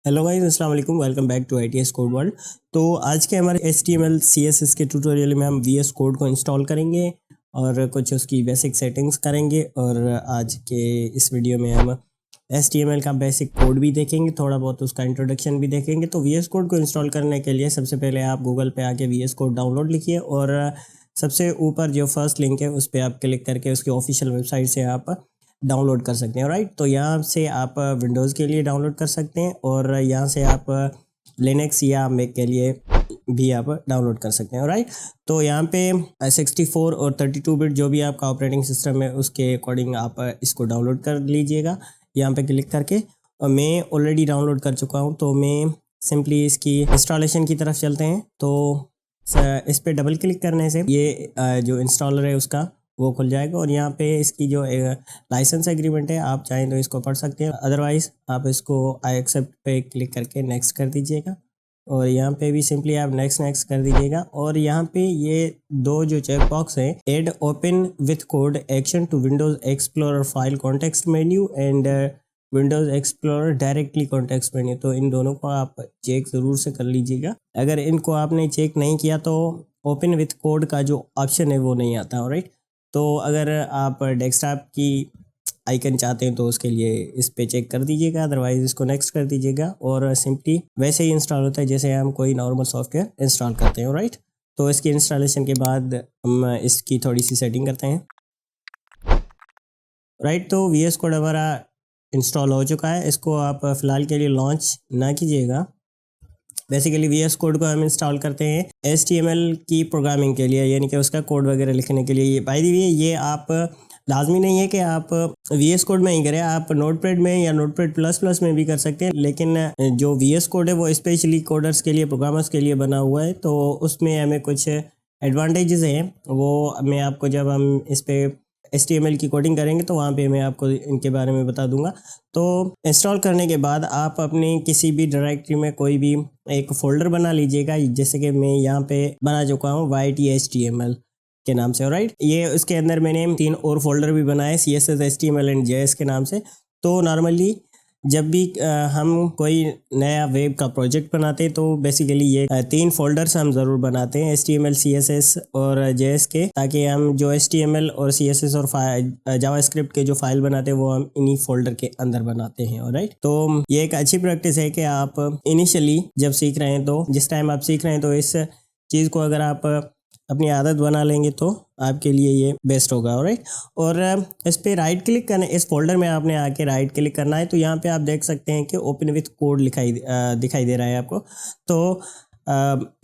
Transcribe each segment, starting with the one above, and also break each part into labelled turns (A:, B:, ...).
A: Hello guys, अस्सलाम वालेकुम। Welcome back to ITS code world. तो आज के हमारे HTML CSS के ट्यूटोरियल में हम VS कोड को इंस्टॉल करेंगे और कुछ उसकी बेसिक सेटिंग्स करेंगे। और आज के इस वीडियो में हम HTML का बेसिक कोड भी देखेंगे, थोड़ा बहुत उसका इंट्रोडक्शन भी देखेंगे। तो VS कोड को इंस्टॉल करने के लिए सबसे पहले आप गूगल पे आके VS कोड डाउनलोड लिखिए और सबसे ऊपर जो फर्स्ट लिंक है उस पर आप क्लिक करके उसकी ऑफिशियल वेबसाइट से आप डाउनलोड कर सकते हैं। राइट, तो यहाँ से आप विंडोज़ के लिए डाउनलोड कर सकते हैं और यहाँ से आप लिनक्स या मैक के लिए भी आप डाउनलोड कर सकते हैं। राइट, तो यहाँ पे 64 और 32 बिट जो भी आपका ऑपरेटिंग सिस्टम है उसके अकॉर्डिंग आप इसको डाउनलोड कर लीजिएगा यहाँ पे क्लिक करके। और मैं ऑलरेडी डाउनलोड कर चुका हूँ, तो मैं सिंपली इसकी इंस्टॉलेशन की तरफ चलते हैं। तो इस पर डबल क्लिक करने से ये जो इंस्टॉलर है उसका वो खुल जाएगा और यहाँ पे इसकी जो लाइसेंस एग्रीमेंट है आप चाहें तो इसको पढ़ सकते हैं, अदरवाइज आप इसको आई एक्सेप्ट पे क्लिक करके नेक्स्ट कर दीजिएगा। और यहाँ पे भी सिंपली आप नेक्स्ट कर दीजिएगा। और यहाँ पे ये दो जो चेक बॉक्स है, add open with code action to Windows explorer file context menu and Windows explorer directly context menu, तो इन दोनों को आप चेक ज़रूर से कर लीजिएगा। अगर इनको आपने चेक नहीं किया तो ओपन विथ कोड का जो ऑप्शन है वो नहीं आता। राइट, तो अगर आप डेस्कटॉप की आइकन चाहते हैं तो उसके लिए इस पे चेक कर दीजिएगा, अदरवाइज इसको नेक्स्ट कर दीजिएगा और सिंपली वैसे ही इंस्टॉल होता है जैसे हम कोई नॉर्मल सॉफ्टवेयर इंस्टॉल करते हैं। राइट, तो इसकी इंस्टॉलेशन के बाद हम इसकी थोड़ी सी सेटिंग करते हैं। राइट, तो VS कोड हमारा इंस्टॉल हो चुका है। इसको आप फ़िलहाल के लिए लॉन्च ना कीजिएगा। बेसिकली VS कोड को हम इंस्टॉल करते हैं HTML की प्रोग्रामिंग के लिए, यानी कि उसका कोड वगैरह लिखने के लिए। ये बाय द वे ये आप लाजमी नहीं है कि आप VS कोड में ही करें, आप नोटपैड में या नोटपैड प्लस प्लस में भी कर सकते हैं। लेकिन जो VS कोड है वो स्पेशली कोडर्स के लिए, प्रोग्रामर्स के लिए बना हुआ है, तो उसमें हमें कुछ एडवांटेजेस हैं। वो मैं आपको जब हम इस पर HTML की कोडिंग करेंगे तो वहाँ पे मैं आपको इनके बारे में बता दूंगा। तो इंस्टॉल करने के बाद आप अपनी किसी भी डायरेक्टरी में कोई भी एक फ़ोल्डर बना लीजिएगा, जैसे कि मैं यहाँ पे बना चुका हूँ YTHTML के नाम से। राइट, ये उसके अंदर मैंने 3 और फोल्डर भी बनाए CSS HTML एंड JS के नाम से। तो नॉर्मली जब भी हम कोई नया वेब का प्रोजेक्ट बनाते हैं तो बेसिकली ये 3 फोल्डर्स हम ज़रूर बनाते हैं, HTML CSS और JS के, ताकि हम जो HTML और CSS और जावास्क्रिप्ट के जो फाइल बनाते हैं वो हम इन्हीं फोल्डर के अंदर बनाते हैं। राइट, तो ये एक अच्छी प्रैक्टिस है कि आप इनिशियली जब सीख रहे हैं, तो जिस टाइम आप सीख रहे हैं, तो इस चीज़ को अगर आप अपनी आदत बना लेंगे तो आपके लिए ये बेस्ट होगा। राइट, और इस पर राइट क्लिक करना, इस फोल्डर में आपने आके राइट क्लिक करना है। तो यहाँ पे आप देख सकते हैं कि ओपन विथ कोड दिखाई दे रहा है आपको। तो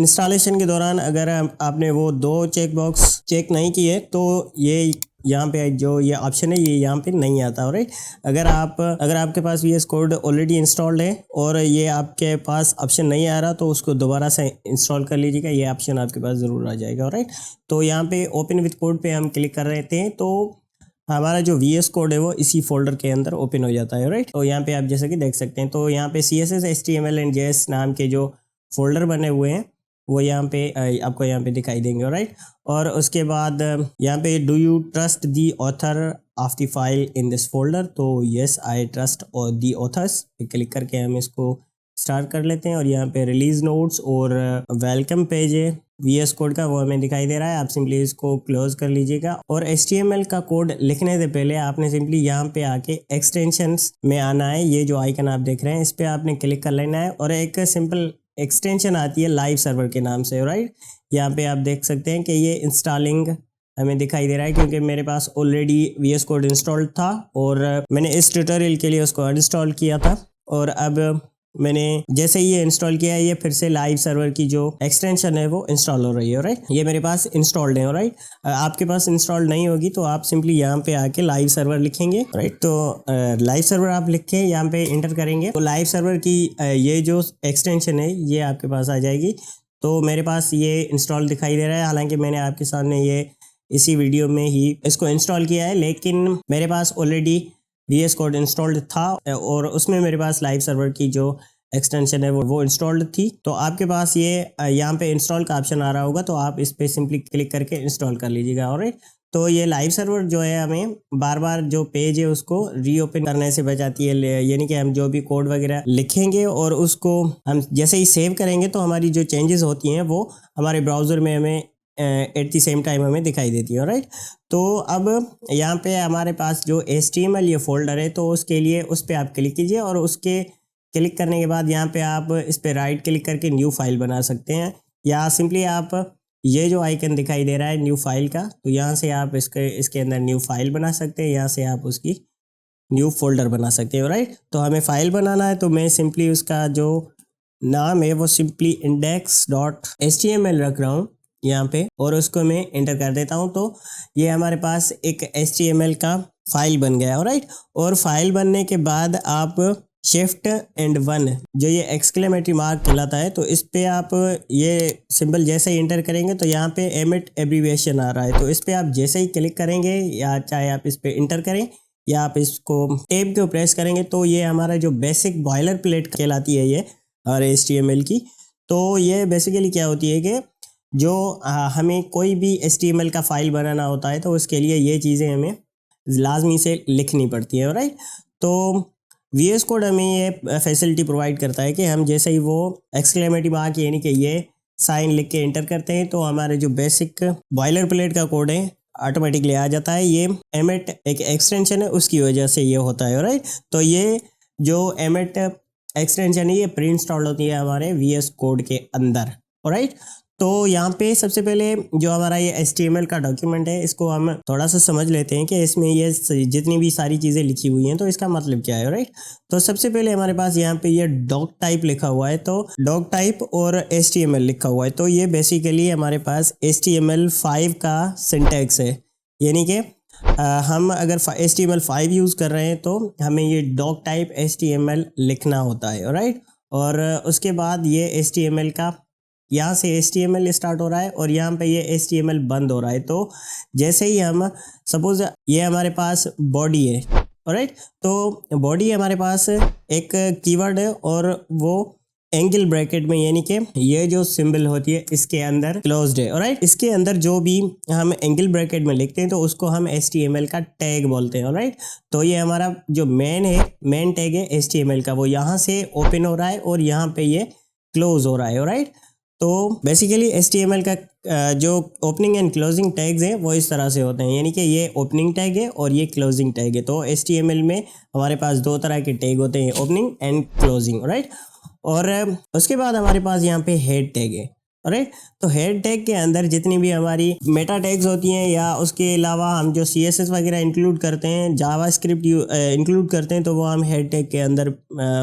A: इंस्टॉलेशन के दौरान अगर आपने वो 2 चेक बॉक्स चेक नहीं किए तो ये यहाँ पे जो ये ऑप्शन है ये यहाँ पे नहीं आता। राइट, अगर आपके पास VS कोड ऑलरेडी इंस्टॉल्ड है और ये आपके पास ऑप्शन नहीं आ रहा तो उसको दोबारा से इंस्टॉल कर लीजिएगा, ये ऑप्शन आपके पास ज़रूर आ जाएगा। राइट, तो यहाँ पे ओपन विथ कोड पे हम क्लिक कर रहे थे तो हमारा जो VS कोड है वो इसी फोल्डर के अंदर ओपन हो जाता है। राइट, तो यहाँ पे आप जैसे कि देख सकते हैं, तो यहाँ पे CSS HTML एंड JS नाम के जो फोल्डर बने हुए हैं वो यहाँ पे आपको यहाँ पे दिखाई देंगे। राइट, और उसके बाद यहाँ पे do you trust the author of the file in this folder, तो येस आई ट्रस्ट और दी ऑथर्स पे क्लिक करके हम इसको स्टार्ट कर लेते हैं। और यहाँ पे रिलीज नोट्स और वेलकम पेज है VS कोड का, वो हमें दिखाई दे रहा है। आप सिंपली इसको क्लोज कर लीजिएगा और HTML का कोड लिखने से पहले आपने सिंपली यहाँ पे आके एक्सटेंशंस में आना है। ये जो आइकन आप देख रहे हैं इस पर आपने क्लिक कर लेना है और एक सिंपल एक्सटेंशन आती है लाइव सर्वर के नाम से। राइट, यहाँ पे आप देख सकते हैं कि ये इंस्टॉलिंग हमें दिखाई दे रहा है क्योंकि मेरे पास ऑलरेडी VS कोड इंस्टॉल्ड था और मैंने इस ट्यूटोरियल के लिए उसको अनइंस्टॉल किया था। और अब मैंने जैसे ही ये इंस्टॉल किया है ये फिर से लाइव सर्वर की जो एक्सटेंशन है वो इंस्टॉल हो रही है। राइट, ये मेरे पास इंस्टॉल्ड है। राइट, आपके पास इंस्टॉल नहीं होगी तो आप सिंपली यहाँ पे आके लाइव सर्वर लिखेंगे। राइट, तो लाइव सर्वर आप लिख के यहाँ पे इंटर करेंगे तो लाइव सर्वर की ये जो एक्सटेंशन है ये आपके पास आ जाएगी। तो मेरे पास ये इंस्टॉल दिखाई दे रहा है, हालांकि मैंने आपके सामने ये इसी वीडियो में ही इसको इंस्टॉल किया है, लेकिन मेरे पास ऑलरेडी VS कोड इंस्टॉल्ड था और उसमें मेरे पास लाइव सर्वर की जो एक्सटेंशन है वो इंस्टॉल्ड थी। तो आपके पास ये यहाँ पे इंस्टॉल का ऑप्शन आ रहा होगा, तो आप इस पे सिंपली क्लिक करके इंस्टॉल कर लीजिएगा। और तो ये लाइव सर्वर जो है हमें बार बार जो पेज है उसको रीओपन करने से बचाती है, यानी कि हम जो भी कोड वगैरह लिखेंगे और उसको हम जैसे ही सेव करेंगे तो हमारी जो चेंजेस होती हैं वो हमारे ब्राउज़र में हमें एट द सेम टाइम हमें दिखाई देती है, राइट। तो अब यहाँ पे हमारे पास जो HTML ये फोल्डर है, तो उसके लिए उस पर आप क्लिक कीजिए और उसके क्लिक करने के बाद यहाँ पे आप इस पर राइट क्लिक करके न्यू फाइल बना सकते हैं, या सिंपली आप ये जो आइकन दिखाई दे रहा है न्यू फाइल का, तो यहाँ से आप इसके अंदर न्यू फाइल बना सकते हैं, यहाँ से आप उसकी न्यू फोल्डर बना सकते हो, राइट। तो हमें फाइल बनाना है, तो मैं सिंपली उसका जो नाम है वो सिंपली index.html रख रहा हूँ यहाँ पे, और उसको मैं एंटर कर देता हूँ। तो ये हमारे पास एक HTML का फाइल बन गया, राइट। और फाइल बनने के बाद आप Shift+1 जो ये एक्सक्लेमेटरी मार्क कहलाता है, तो इस पे आप ये सिंबल जैसे ही एंटर करेंगे तो यहाँ पे एमिट एब्रीविएशन आ रहा है, तो इस पे आप जैसे ही क्लिक करेंगे, या चाहे आप इस पे एंटर करें या आप इसको टैब को प्रेस करेंगे, तो ये हमारा जो बेसिक बॉयलर प्लेट कहलाती है ये और HTML की। तो ये बेसिकली क्या होती है कि जो हमें कोई भी HTML का फाइल बनाना होता है तो उसके लिए ये चीज़ें हमें लाजमी से लिखनी पड़ती है, राइट। तो VS कोड हमें ये फैसिलिटी प्रोवाइड करता है कि हम जैसे ही वो एक्सक्लेमेटरी मार्क यानी कि ये साइन लिख के एंटर करते हैं तो हमारे जो बेसिक बॉयलर प्लेट का कोड है ऑटोमेटिकली आ जाता है। ये एमिट एक एक्सटेंशन है, उसकी वजह से ये होता है, राइट। तो ये जो एमिट एक्सटेंशन है ये प्री इंस्टॉल होती है हमारे VS कोड के अंदर, राइट। तो यहाँ पे सबसे पहले जो हमारा ये HTML का डॉक्यूमेंट है इसको हम थोड़ा सा समझ लेते हैं कि इसमें ये जितनी भी सारी चीज़ें लिखी हुई हैं तो इसका मतलब क्या है, राइट। तो सबसे पहले हमारे पास यहाँ पे ये डॉक टाइप लिखा हुआ है, तो डॉक टाइप और HTML लिखा हुआ है, तो ये बेसिकली हमारे पास HTML5 का सिंटैक्स है, यानी कि हम अगर HTML5 यूज़ कर रहे हैं तो हमें ये डॉक टाइप HTML लिखना होता है, राइट। और उसके बाद ये HTML का यहाँ से HTML स्टार्ट हो रहा है और यहाँ पे ये HTML बंद हो रहा है। तो जैसे ही हम सपोज ये हमारे पास बॉडी है, राइट। तो बॉडी हमारे पास एक कीवर्ड है और वो एंगल ब्रैकेट में, यानी कि ये जो सिंबल होती है इसके अंदर क्लोज्ड है, राइट। इसके अंदर जो भी हम एंगल ब्रैकेट में लिखते हैं तो उसको हम HTML का टैग बोलते हैं, राइट। तो ये हमारा जो मेन टैग है HTML का, वो यहाँ से ओपन हो रहा है और यहाँ पे ये क्लोज हो रहा है, राइट। तो बेसिकली HTML का जो ओपनिंग एंड क्लोजिंग टैग्स हैं वो इस तरह से होते हैं, यानी कि ये ओपनिंग टैग है और ये क्लोजिंग टैग है। तो HTML में हमारे पास दो तरह के टैग होते हैं, ओपनिंग एंड क्लोजिंग, राइट। और उसके बाद हमारे पास यहाँ पे हेड टैग है, राइट। तो हेड टैग के अंदर जितनी भी हमारी मेटा टैग्स होती हैं या उसके अलावा हम जो CSS वगैरह इंक्लूड करते हैं, जावास्क्रिप्ट इंक्लूड करते हैं, तो वो हम हेड टैग के अंदर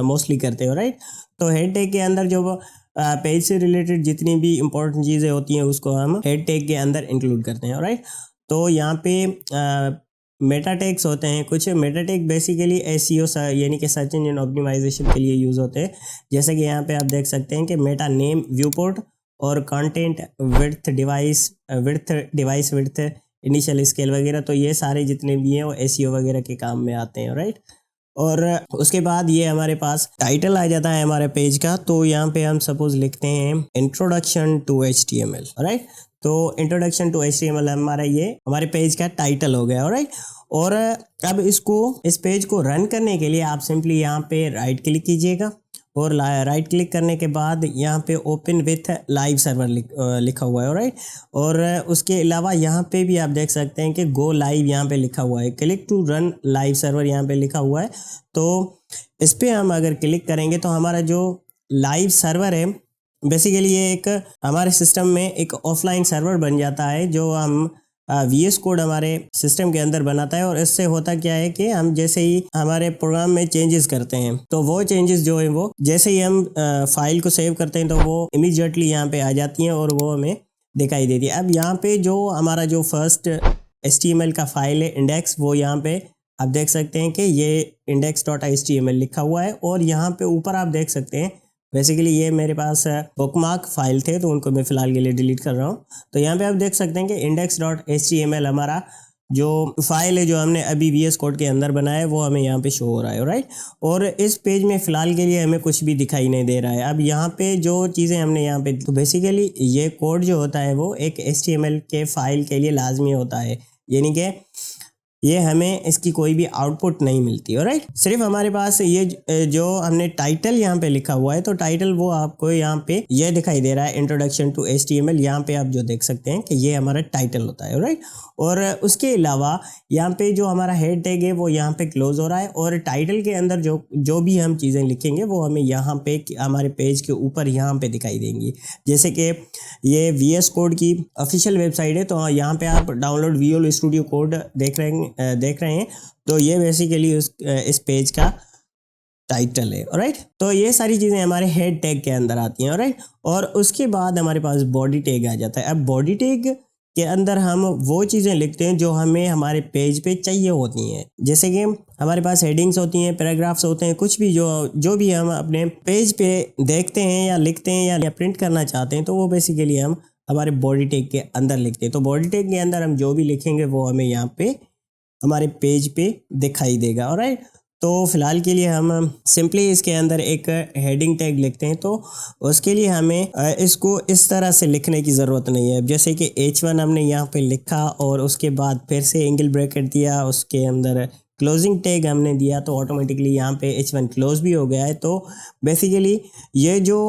A: मोस्टली करते हैं, राइट। तो हेड टैग के अंदर जो पेज से रिलेटेड जितनी भी इंपॉर्टेंट चीज़ें होती हैं उसको हम हेड टैग के अंदर इंक्लूड करते हैं, राइट। तो यहाँ पे मेटा टैग्स होते हैं कुछ। मेटा टैग बेसिकली SEO यानी कि सर्च इंजन ऑप्टिमाइजेशन के लिए यूज़ होते हैं, जैसे कि यहाँ पे आप देख सकते हैं कि मेटा नेम, व्यू पोर्ट और content width, device width, initial scale वगैरह, तो ये सारे जितने भी हैं वो SEO वगैरह के काम में आते हैं, राइट। और उसके बाद ये हमारे पास टाइटल आ जाता है हमारे पेज का, तो यहाँ पे हम सपोज लिखते हैं इंट्रोडक्शन टू HTML, राइट। तो इंट्रोडक्शन टू HTML हमारा ये हमारे पेज का टाइटल हो गया, राइट। और अब इस पेज को रन करने के लिए आप सिंपली यहाँ पे राइट क्लिक कीजिएगा और राइट क्लिक करने के बाद यहाँ पे ओपन विथ लाइव सर्वर लिखा हुआ है, राइट। और उसके अलावा यहाँ पे भी आप देख सकते हैं कि गो लाइव यहाँ पे लिखा हुआ है, click to run live server यहाँ पे लिखा हुआ है। तो इस पर हम अगर क्लिक करेंगे तो हमारा जो लाइव सर्वर है बेसिकली ये एक हमारे सिस्टम में एक ऑफलाइन सर्वर बन जाता है जो हम VS कोड हमारे सिस्टम के अंदर बनाता है। और इससे होता क्या है कि हम जैसे ही हमारे प्रोग्राम में चेंजेस करते हैं तो वो चेंजेस जो है वो जैसे ही हम फाइल को सेव करते हैं तो वो इमीडिएटली यहाँ पे आ जाती हैं और वो हमें दिखाई देती है। अब यहाँ पे जो हमारा जो फर्स्ट HTML का फाइल है इंडेक्स, वो यहाँ पे आप देख सकते हैं कि ये index.html लिखा हुआ है। और यहाँ पे ऊपर आप देख सकते हैं बेसिकली ये मेरे पास बुकमार्क फाइल थे तो उनको मैं फ़िलहाल के लिए डिलीट कर रहा हूँ। तो यहाँ पे आप देख सकते हैं कि index.html हमारा जो फाइल है जो हमने अभी VS कोड के अंदर बनाया है वो हमें यहाँ पे शो हो रहा है, राइट। और इस पेज में फ़िलहाल के लिए हमें कुछ भी दिखाई नहीं दे रहा है। अब यहाँ पे जो चीज़ें हमने यहाँ पे, तो बेसिकली ये कोड जो होता है वो एक HTML के फाइल के लिए लाजमी होता है, यानी कि ये हमें इसकी कोई भी आउटपुट नहीं मिलती। ऑलराइट, सिर्फ हमारे पास ये जो हमने टाइटल यहाँ पे लिखा हुआ है, तो टाइटल वो आपको यहाँ पे ये दिखाई दे रहा है, इंट्रोडक्शन टू HTML। यहाँ पे आप जो देख सकते हैं कि ये हमारा टाइटल होता है। ऑलराइट, और उसके अलावा यहाँ पे जो हमारा हेड टैग है वो यहाँ पे क्लोज हो रहा है, और टाइटल के अंदर जो भी हम चीज़ें लिखेंगे वो हमें यहाँ पे हमारे पेज के ऊपर यहाँ पे दिखाई देंगी। जैसे कि ये VS कोड की ऑफिशियल वेबसाइट है, तो यहाँ पे आप डाउनलोड विजुअल स्टूडियो कोड देख रहे हैं। तो ये बेसिकली इस पेज का टाइटल है। ऑलराइट, तो ये सारी चीज़ें हमारे हेड टैग के अंदर आती हैं। ऑलराइट, और उसके बाद हमारे पास बॉडी टैग आ जाता है। अब बॉडी टैग के अंदर हम वो चीज़ें लिखते हैं जो हमें हमारे पेज पे चाहिए होती हैं। जैसे कि हमारे पास हेडिंग्स होती हैं, पैराग्राफ्स होते हैं, कुछ भी जो भी हम अपने पेज पे देखते हैं या लिखते हैं या प्रिंट करना चाहते हैं, तो वो बेसिकली हम हमारे बॉडी टैग के अंदर लिखते हैं। तो बॉडी टैग के अंदर हम जो भी लिखेंगे वो हमें यहाँ पे हमारे पेज पे दिखाई देगा। ऑलराइट, तो फिलहाल के लिए हम सिंपली इसके अंदर एक हेडिंग टैग लिखते हैं। तो उसके लिए हमें इसको इस तरह से लिखने की ज़रूरत नहीं है। जैसे कि H1 हमने यहाँ पे लिखा और उसके बाद फिर से एंगल ब्रैकेट दिया, उसके अंदर क्लोजिंग टैग हमने दिया, तो ऑटोमेटिकली यहाँ पे H1 क्लोज भी हो गया है। तो बेसिकली ये जो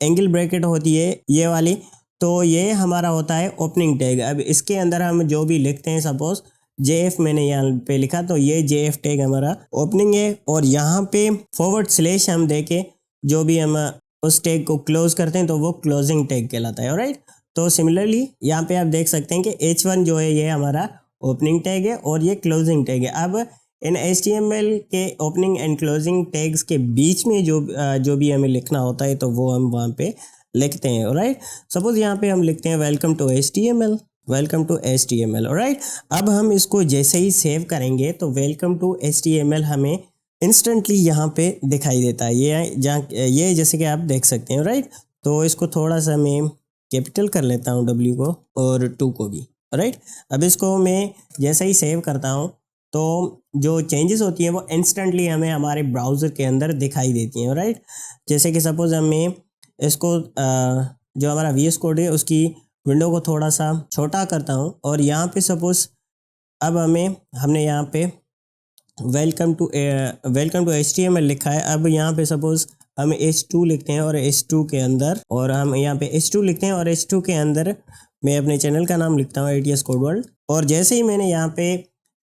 A: एंगल ब्रैकेट होती है ये वाली, तो ये हमारा होता है ओपनिंग टैग। अब इसके अंदर हम जो भी लिखते हैं, सपोज JF मैंने यहाँ पे लिखा, तो ये JF टैग हमारा ओपनिंग है, और यहाँ पे / हम देके जो भी हम उस टैग को क्लोज करते हैं तो वो क्लोजिंग टैग कहलाता है। ऑलराइट, तो सिमिलरली यहाँ पे आप देख सकते हैं कि H1 जो है ये हमारा ओपनिंग टैग है और ये क्लोजिंग टैग है। अब इन HTML के ओपनिंग एंड क्लोजिंग टैग्स के बीच में जो भी हमें लिखना होता है तो वो हम वहाँ पे लिखते हैं। ऑलराइट, सपोज यहाँ पे हम लिखते हैं welcome to HTML, welcome to HTML। Alright, अब हम इसको जैसे ही सेव करेंगे तो वेलकम टू HTML हमें इंस्टेंटली यहाँ पे दिखाई देता है। ये जैसे कि आप देख सकते हैं। राइट, तो इसको थोड़ा सा मैं कैपिटल कर लेता हूँ, W को और 2 को भी। राइट, अब इसको मैं जैसे ही सेव करता हूँ तो जो चेंजेस होती हैं वो इंस्टेंटली हमें हमारे ब्राउज़र के अंदर दिखाई देती हैं। राइट, जैसे कि सपोज मैं इसको जो हमारा VS कोड है उसकी विंडो को थोड़ा सा छोटा करता हूँ, और यहाँ पे सपोज अब हमने यहाँ पे वेलकम टू HTML लिखा है। अब यहाँ पे सपोज हम H2 लिखते हैं और H2 के अंदर, और हम यहाँ पे H2 लिखते हैं और H2 के अंदर मैं अपने चैनल का नाम लिखता हूँ ATS कोड वर्ल्ड। और जैसे ही मैंने यहाँ पे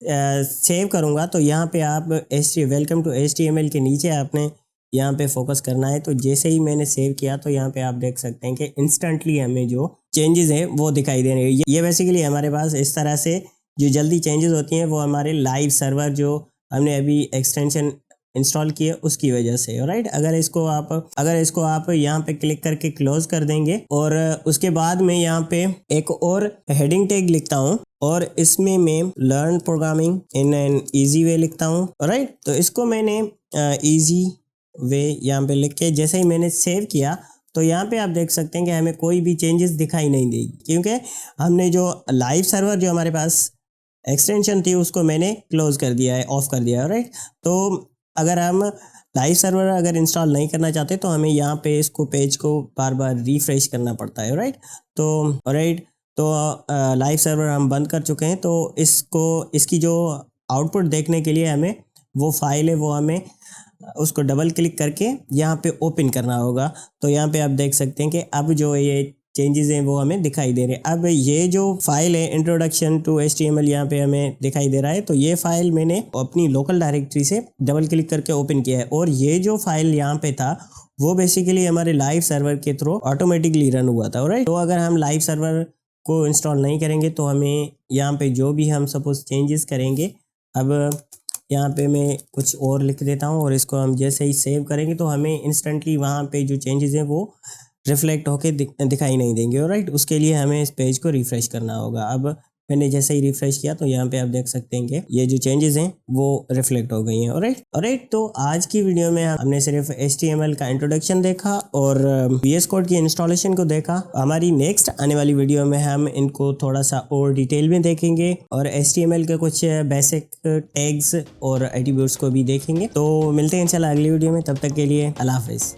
A: सेव करूँगा तो यहाँ पे आप वेलकम टू HTML के नीचे आपने यहाँ पे फोकस करना है। तो जैसे ही मैंने सेव किया तो यहाँ पे आप देख सकते हैं कि इंस्टेंटली हमें जो चेंजेस हैं वो दिखाई दे रहे हैं। ये बेसिकली हमारे पास इस तरह से जो जल्दी चेंजेस होती हैं वो हमारे लाइव सर्वर जो हमने अभी एक्सटेंशन इंस्टॉल किया उसकी वजह से। राइट, अगर इसको आप यहाँ पे क्लिक करके क्लोज कर देंगे, और उसके बाद मैं यहाँ पे एक और हेडिंग टैग लिखता हूँ और इसमें मैं learn programming in an easy way लिखता हूँ। राइट, तो इसको मैंने ईजी वे यहाँ पे लिख के जैसे ही मैंने सेव किया तो यहाँ पे आप देख सकते हैं कि हमें कोई भी चेंजेस दिखाई नहीं देगी, क्योंकि हमने जो लाइव सर्वर जो हमारे पास एक्सटेंशन थी उसको मैंने क्लोज कर दिया है, ऑफ कर दिया है। राइट, तो अगर हम लाइव सर्वर अगर इंस्टॉल नहीं करना चाहते तो हमें यहाँ पे इसको पेज को बार बार रिफ्रेश करना पड़ता है। राइट, तो लाइव सर्वर हम बंद कर चुके हैं। तो इसकी जो आउटपुट देखने के लिए हमें वो फाइल है वो हमें उसको डबल क्लिक करके यहाँ पे ओपन करना होगा। तो यहाँ पे आप देख सकते हैं कि अब जो ये चेंजेस हैं वो हमें दिखाई दे रहे हैं। अब ये जो फाइल है इंट्रोडक्शन टू HTML यहाँ पे हमें दिखाई दे रहा है। तो ये फाइल मैंने अपनी लोकल डायरेक्टरी से डबल क्लिक करके ओपन किया है, और ये जो फाइल यहाँ पे था वो बेसिकली हमारे लाइव सर्वर के थ्रू ऑटोमेटिकली रन हुआ था। राइट, तो अगर हम लाइव सर्वर को इंस्टॉल नहीं करेंगे तो हमें यहाँ पे जो भी हम सपोज चेंजेस करेंगे, अब यहाँ पे मैं कुछ और लिख देता हूँ और इसको हम जैसे ही सेव करेंगे तो हमें इंस्टेंटली वहाँ पे जो चेंजेस हैं वो रिफ्लेक्ट होके दिखाई नहीं देंगे। राइट, उसके लिए हमें इस पेज को रिफ़्रेश करना होगा। अब मैंने जैसे ही रिफ़्रेश किया तो यहाँ पे आप देख सकते हैं कि ये जो चेंजेस हैं वो रिफ्लेक्ट हो गई हैं। ऑलराइट, तो आज की वीडियो में हमने सिर्फ HTML का इंट्रोडक्शन देखा और VS कोड की इंस्टॉलेशन को देखा। हमारी नेक्स्ट आने वाली वीडियो में हम इनको थोड़ा सा और डिटेल में देखेंगे और HTML के कुछ बेसिक टैग्स और एट्रीब्यूट्स को भी देखेंगे। तो मिलते हैं इंशाल्लाह अगली वीडियो में, तब तक के लिए अल्लाह हाफिज़।